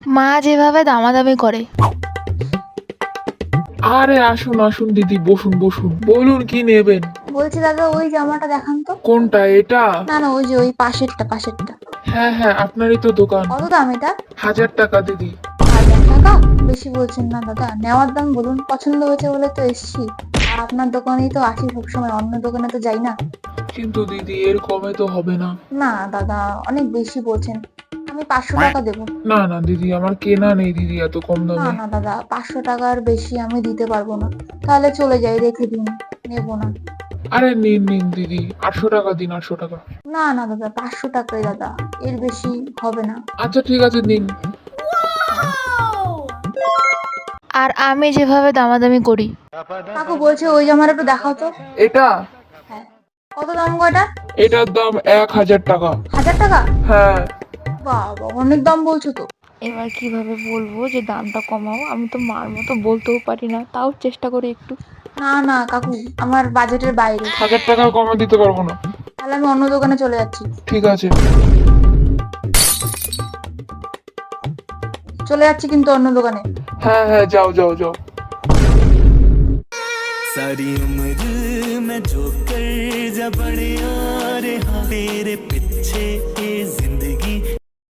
মা যেভাবে দামাদামি করে। আরে আসুন আসুন দিদি, বসুন বসুন, বলুন কি নেবেন। বলছি দাদা ওই জামাটা দেখান তো। কোনটা, এটা? না না, ওই যে ওই পাশেরটা। হ্যাঁ হ্যাঁ, আপনারই তো দোকান। কত দাম এটা? 1000 টাকা দিদি। 1000 টাকা? বেশি বলছেন না দাদা, নেওয়ার দাম বলুন, পছন্দ হয়েছে বলে তো এসছি। আর আপনার দোকানেই তো আসি সবসময়, অন্য দোকানে তো যাই না। কিন্তু দিদি এর কমে তো হবে না। না দাদা, অনেক বেশি বলছেন, আমি 500 টাকা দেবো। না না দিদি, আমার কেনা নেই দিদি এত কম না দামে। না দাদা, 500 টাকার বেশি আমি দিতে পারবো না, তাহলে চলে যাই, রেখে দিন, নেবো না। আরে নিন নিন দিদি, 800 টাকা দিন, 800 টাকা। না না দাদা, 500 টাকাই দাদা, এর বেশি হবে না। আচ্ছা ঠিক আছে, নিন। আর আমি যেভাবে দামাদামি করি। কাকু বলছে ওই জামাটা একটু দেখাও তো। এটা? হ্যাঁ। কত দাম কয়টা? এটার দাম 1000 টাকা। 1000 টাকা? হ্যাঁ। বাবা, অনেক দাম বলছো তো। এবার কিভাবে বলবো যে দামটা কমাও, আমি তো মার মতো বলতেও পারি না, তাও চেষ্টা করি একটু। না না কাকু, আমার বাজেটের বাইরে। 1000 টাকা কমে দিতে পারবো না। তাহলে আমি অন্য দোকানে চলে যাচ্ছি। ঠিক আছে। চলে যাচ্ছি কিন্তু অন্য দোকানে। হ্যাঁ হ্যাঁ, যাও যাও যাও। सारी उम्र मैं जो कर जा बड़े और हाँ तेरे पीछे ये जिंदगी